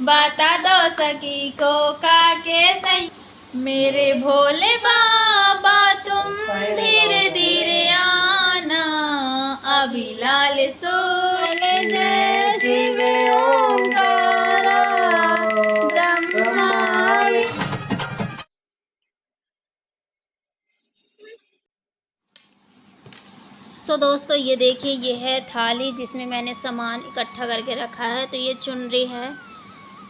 बता दो सखी को काके सही। मेरे भोले बाबा तुम धीरे धीरे आना, अभी लाल सोन जय शिव ओंकार ब्रह्मा। सो दोस्तों ये देखिए, ये है थाली जिसमें मैंने सामान इकट्ठा करके रखा है। तो ये चुनरी है,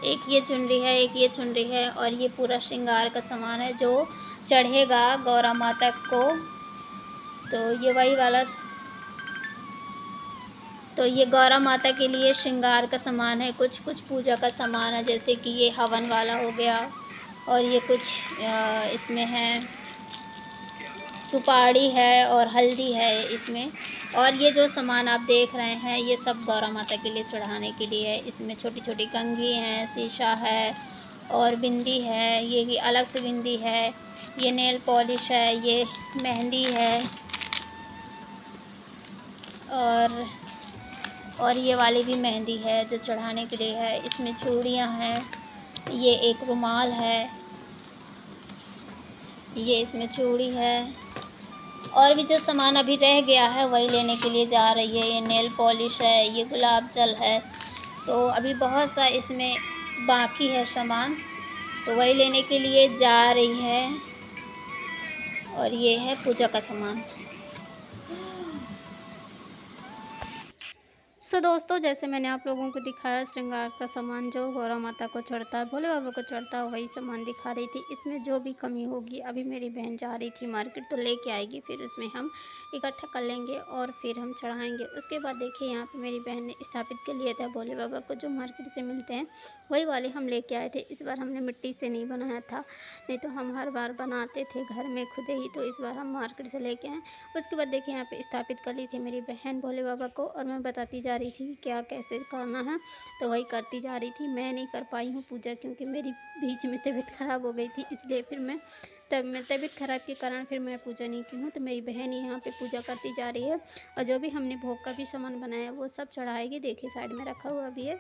एक ये चुनरी है, एक ये चुनरी है, और ये पूरा श्रृंगार का सामान है जो चढ़ेगा गौरा माता को। तो ये वही वाला, तो ये गौरा माता के लिए श्रृंगार का सामान है। कुछ कुछ पूजा का सामान है, जैसे कि ये हवन वाला हो गया, और ये कुछ इसमें है, सुपारी है और हल्दी है इसमें। और ये जो सामान आप देख रहे हैं ये सब गौरा माता के लिए चढ़ाने के लिए है। इसमें छोटी छोटी कंघी हैं, शीशा है और बिंदी है, ये अलग से बिंदी है, ये नेल पॉलिश है, ये मेहंदी है, और ये वाली भी मेहंदी है जो चढ़ाने के लिए है। इसमें चूड़ियाँ हैं, ये एक रुमाल है, ये इसमें चूड़ी है, और भी जो सामान अभी रह गया है वही लेने के लिए जा रही है। ये नेल पॉलिश है, ये गुलाब जल है, तो अभी बहुत सा इसमें बाकी है सामान, तो वही लेने के लिए जा रही है। और ये है पूजा का सामान। सो दोस्तों, जैसे मैंने आप लोगों को दिखाया श्रृंगार का सामान जो गौरा माता को चढ़ता है, भोले बाबा को चढ़ता है, वही सामान दिखा रही थी। इसमें जो भी कमी होगी, अभी मेरी बहन जा रही थी मार्केट तो लेके आएगी, फिर उसमें हम इकट्ठा कर लेंगे और फिर हम चढ़ाएंगे। उसके बाद देखिए यहाँ पे मेरी बहन ने स्थापित कर लिया था भोले बाबा को, जो मार्केट से मिलते हैं वही वाले हम लेके आए थे। इस बार हमने मिट्टी से नहीं बनाया था, नहीं तो हम हर बार बनाते थे घर में खुद ही, तो इस बार हम मार्केट से लेके आए। उसके बाद देखिए यहाँ पे स्थापित कर ली थी मेरी बहन भोले बाबा को, और मैं बताती जा रही थी क्या कैसे करना है, तो वही करती जा रही थी। मैं नहीं कर पाई हूँ पूजा, क्योंकि मेरी बीच में तबीयत ख़राब हो गई थी, इसलिए फिर मैं तबीयत ख़राब के कारण फिर मैं पूजा नहीं की हूँ। तो मेरी बहन यहाँ पे पूजा करती जा रही है, और जो भी हमने भोग का भी सामान बनाया वो सब चढ़ाएगी। देखिए साइड में रखा हुआ भी है।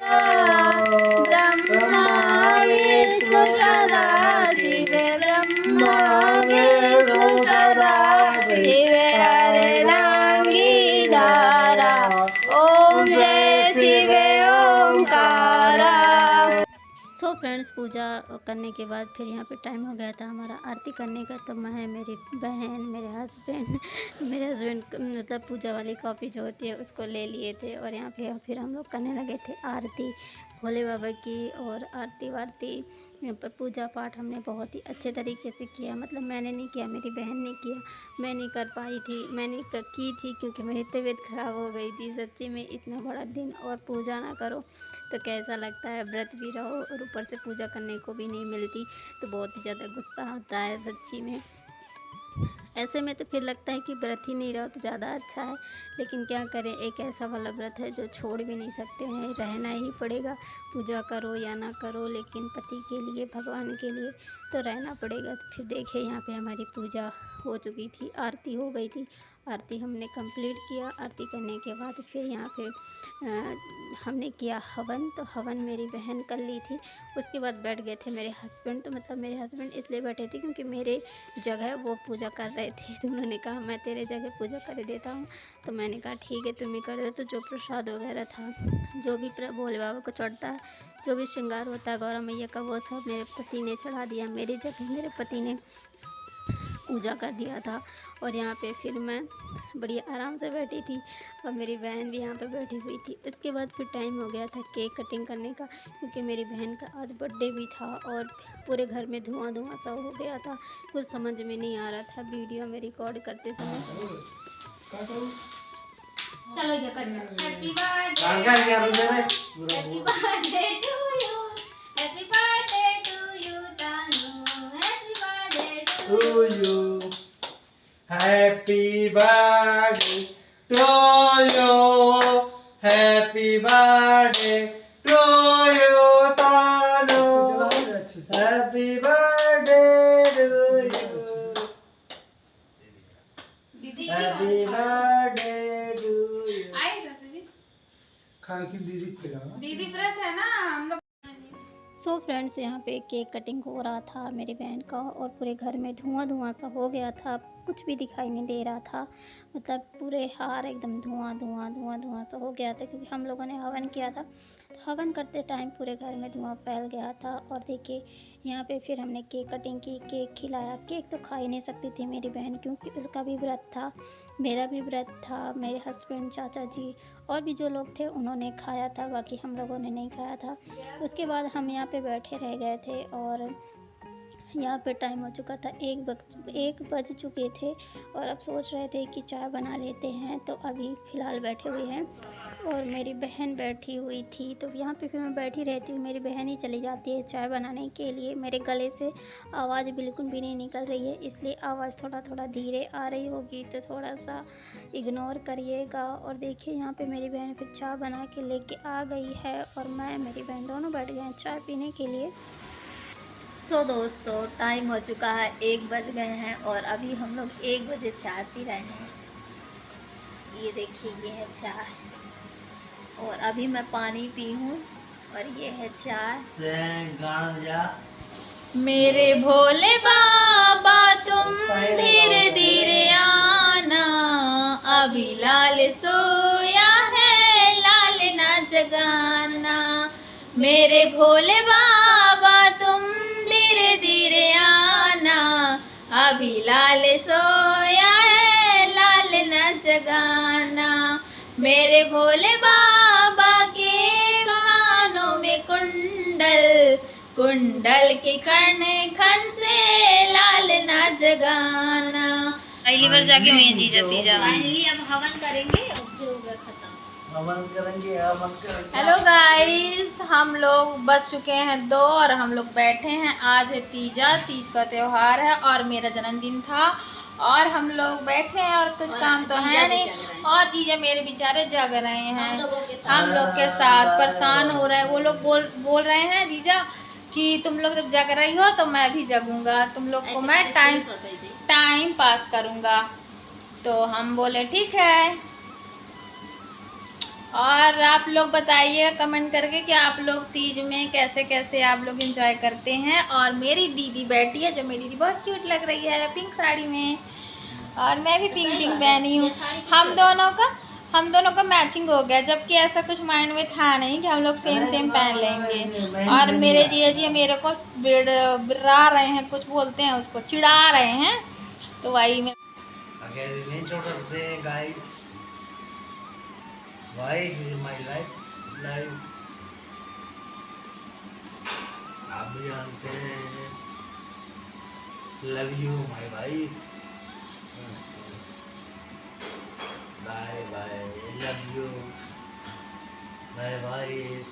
ओम जय शिव ओंकारा। सो फ्रेंड्स, पूजा करने के बाद फिर यहाँ पे टाइम हो गया था हमारा आरती करने का। तो मैं, मेरी बहन, मेरे हस्बैंड मतलब पूजा वाली कॉपी जो होती है उसको ले लिए थे, और यहाँ पे फिर हम लोग करने लगे थे आरती भोले बाबा की। और आरती वारती यहाँ पर पूजा पाठ हमने बहुत ही अच्छे तरीके से किया। मतलब मैंने नहीं किया, मेरी बहन ने किया, मैं नहीं कर पाई थी, मैंने की थी क्योंकि मेरी तबीयत ख़राब हो गई थी। सच्ची में इतना बड़ा दिन और पूजा ना करो तो कैसा लगता है, व्रत भी रहो और ऊपर से पूजा करने को भी नहीं मिलती, तो बहुत ही ज़्यादा गुस्सा आता है सच्ची में। ऐसे में तो फिर लगता है कि व्रत ही नहीं रहो तो ज़्यादा अच्छा है, लेकिन क्या करें, एक ऐसा वाला व्रत है जो छोड़ भी नहीं सकते हैं, रहना ही पड़ेगा। पूजा करो या ना करो, लेकिन पति के लिए, भगवान के लिए तो रहना पड़ेगा। तो फिर देखिए यहाँ पे हमारी पूजा हो चुकी थी, आरती हो गई थी, आरती हमने कंप्लीट किया। आरती करने के बाद फिर यहाँ पे हमने किया हवन, तो हवन मेरी बहन कर ली थी। उसके बाद बैठ गए थे मेरे हस्बैंड। तो मतलब मेरे हस्बैंड इसलिए बैठे थे क्योंकि मेरे जगह वो पूजा कर रहे थे, तो उन्होंने कहा मैं तेरे जगह पूजा कर देता हूँ। तो मैंने कहा ठीक है तुम ही कर दो। तो जो प्रसाद वगैरह था, जो भी भोले बाबा को चढ़ता है, जो भी श्रृंगार होता है गौरा मैया का, वो सब मेरे पति ने चढ़ा दिया। मेरी जगह मेरे पति ने पूजा कर दिया था। और यहाँ पे फिर मैं बड़ी आराम से बैठी थी, और मेरी बहन भी यहाँ पे बैठी हुई थी। इसके बाद फिर टाइम हो गया था केक कटिंग करने का, क्योंकि मेरी बहन का आज बर्थडे भी था, और पूरे घर में धुआं धुआं सा हो गया था। कुछ समझ में नहीं आ रहा था वीडियो में रिकॉर्ड करते समय। चलो ये करना। Happy birthday to you, happy birthday to you, happy birthday to you Tanu, happy birthday to you, happy birthday to you. Khan की दीदी व्रत है ना हम लोग। सो फ्रेंड्स, यहाँ पे केक कटिंग हो रहा था मेरी बहन का, और पूरे घर में धुआं धुआं सा हो गया था, कुछ भी दिखाई नहीं दे रहा था। मतलब पूरे हार एकदम धुआं धुआं धुआं धुआं सा हो गया था, क्योंकि हम लोगों ने हवन किया था। तो हवन करते टाइम पूरे घर में धुआं फैल गया था। और देखिए यहाँ पे फिर हमने केक कटिंग की, केक खिलाया। केक तो खा ही नहीं सकती थी मेरी बहन, क्योंकि उसका भी व्रत था, मेरा भी व्रत था, मेरे हस्बैंड, चाचा जी और भी जो लोग थे उन्होंने खाया था, बाकी हम लोगों ने नहीं खाया था। उसके बाद हम यहाँ पे बैठे रह गए थे, और यहाँ पे टाइम हो चुका था, 1 बज चुके थे। और अब सोच रहे थे कि चाय बना लेते हैं, तो अभी फ़िलहाल बैठे हुए हैं। और मेरी बहन बैठी हुई थी, तो यहाँ पे फिर मैं बैठी रहती हूँ, मेरी बहन ही चली जाती है चाय बनाने के लिए। मेरे गले से आवाज़ बिल्कुल भी नहीं निकल रही है, इसलिए आवाज़ थोड़ा थोड़ा धीरे आ रही होगी, तो थोड़ा सा इग्नोर करिएगा। और देखिए यहाँ पे मेरी बहन फिर चाय बना के लेके आ गई है, और मैं मेरी बहन दोनों बैठ गए हैं चाय पीने के लिए। सो दोस्तों, टाइम हो चुका है, 1 बज गए हैं, और अभी हम लोग 1 बजे चाय पी रहे हैं। ये देखिए, ये है चाय, और अभी मैं पानी पी हूँ, और ये है चाय। मेरे भोले बाबा तुम धीरे धीरे आना, अभी लाल सोया है, लाल ना जगाना। मेरे भोले बाबा तुम धीरे धीरे आना, अभी लाल सोया है, लाल न जगाना। मेरे भोले बाबा के कानों में कुंडल, कुंडल के कर्ण खन से लाल न जगाना। पहली बार जाके मैं जीजा तीजा फाइनली अब हवन करेंगे, फिर हो गया खत्म। हवन करेंगे। हेलो गाइस, हम लोग बज चुके हैं 2 और हम लोग बैठे हैं। आज है तीज का त्योहार है, और मेरा जन्मदिन था, और हम लोग बैठे हैं, और कुछ काम तो है नहीं। और जीजा मेरे बेचारे जग रहे हैं, हम लोग के साथ परेशान हो रहे हैं। वो लोग बोल रहे हैं जीजा कि तुम लोग जब जग रही हो तो मैं भी जगूंगा, तुम लोग को मैं टाइम पास करूंगा। तो हम बोले ठीक है। और आप लोग बताइए कमेंट करके कि आप लोग तीज में कैसे कैसे आप लोग एंजॉय करते हैं। और मेरी दीदी बैठी है, जो मेरी दीदी बहुत क्यूट लग रही है पिंक साड़ी में, और मैं भी पिंक पहनी हूँ। हम दोनों का मैचिंग हो गया, जबकि ऐसा कुछ माइंड में था नहीं कि हम लोग सेम पहन लेंगे। और मेरे जीजा जी मेरे को बिड़ा रहे हैं, कुछ बोलते हैं उसको, चिढ़ा रहे हैं, तो वही में Why is my life आप भी जानते हैं, love you my wife, bye bye, love you my wife।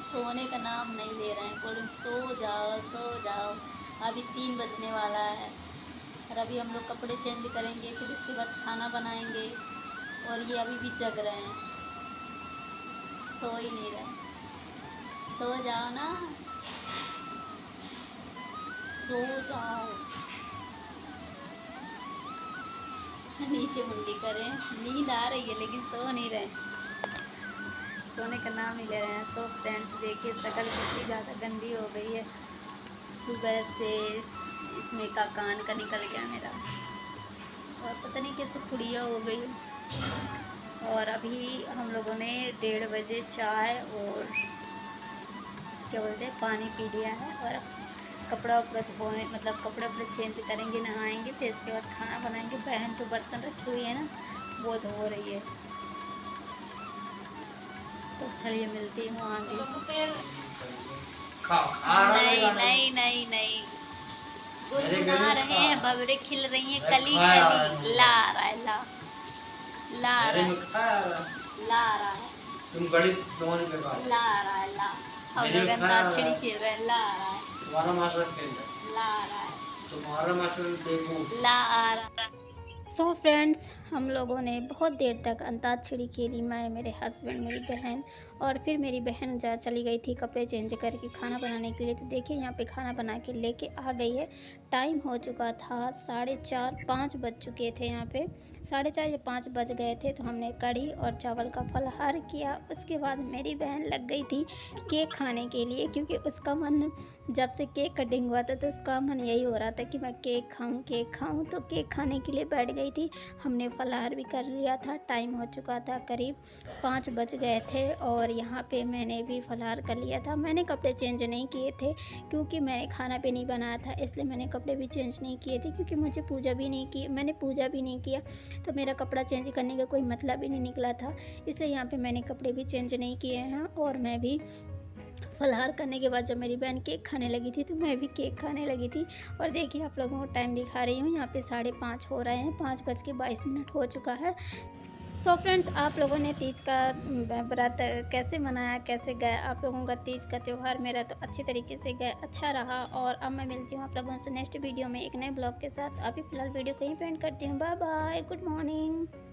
सोने का नाम नहीं ले रहे हैं, बोल रहे सो जाओ सो जाओ। अभी 3 बजने वाला है, और अभी हम लोग कपड़े चेंज करेंगे, फिर उसके बाद खाना बनाएंगे। और ये अभी भी जग रहे हैं, सो ही नहीं रहे। सो जाओ ना, सो जाओ। नीचे मुंडी करें, नींद आ रही है लेकिन सो नहीं रहे, सोने का नाम नहीं ले रहे हैं। सो फ्रेंड्स देखिए, शक्ल कितनी ज़्यादा गंदी हो गई है, सुबह से इसमें का कान का निकल गया मेरा, और पता नहीं कैसे फुड़िया हो गई। और अभी हम लोगों ने 1:30 बजे चाय और क्या बोलते हैं पानी पी लिया है, और कपड़ा उपड़ा धोने, मतलब कपड़े उपड़े चेंज करेंगे, नहाएंगे, फिर इसके बाद खाना बनाएंगे। बहन जो बर्तन रखी हुई है ना, वो धो रही है। तो चलिए मिलती हूँ आगे। नहीं नहीं नहीं, गुनगुना रहे हैं, बबरे खिल रही हैं, कली कली ला रहा है, ला रहा है, तुम बड़ी ला रहा है, ला हम लोग अंताक्षरी खेल रहे हैं, ला रहा है, तुम्हारा मास्टर खेल रहा है, ला रहा है, तुम्हारा मास्टर देखो, ला आ रहा है। सो फ्रेंड्स, हम लोगों ने बहुत देर तक अंताक्षरी खेली, मैं, मेरे हस्बैंड, मेरी बहन। और फिर मेरी बहन चली गई थी कपड़े चेंज करके खाना बनाने के लिए। तो देखिए यहाँ पे खाना बना के लेके आ गई है। टाइम हो चुका था 4:30-5 बज चुके थे। यहाँ पे 4:30 या 5 बज गए थे। तो हमने कढ़ी और चावल का फलाहार किया। उसके बाद मेरी बहन लग गई थी केक खाने के लिए, क्योंकि उसका मन जब से केक कटिंग हुआ था तो उसका मन यही हो रहा था कि मैं केक खाऊं। तो केक खाने के लिए बैठ गई थी। हमने फलाहार भी कर लिया था। टाइम हो चुका था करीब 5 बज गए थे और यहाँ पे मैंने भी फलाहार कर लिया था। मैंने कपड़े चेंज नहीं किए थे क्योंकि मैंने खाना भी नहीं बनाया था, इसलिए मैंने कपड़े भी चेंज नहीं किए थे, क्योंकि मैंने पूजा भी नहीं किया तो मेरा कपड़ा चेंज करने का कोई मतलब ही नहीं निकला था। इसलिए यहाँ पे मैंने कपड़े भी चेंज नहीं किए हैं। और मैं भी फलाहार करने के बाद जब मेरी बहन केक खाने लगी थी तो मैं भी केक खाने लगी थी। और देखिए आप लोगों को टाइम दिखा रही हूँ, यहाँ पे 5:30 हो रहे हैं, 5:22 हो चुका है। सो फ्रेंड्स, आप लोगों ने तीज का व्रत कैसे मनाया, कैसे गया आप लोगों का तीज का त्यौहार? मेरा तो अच्छी तरीके से गया, अच्छा रहा। और अब मैं मिलती हूँ आप लोगों से नेक्स्ट वीडियो में एक नए ब्लॉग के साथ। अभी फ़िलहाल वीडियो को ही एंड करती हूँ। Bye bye, good morning.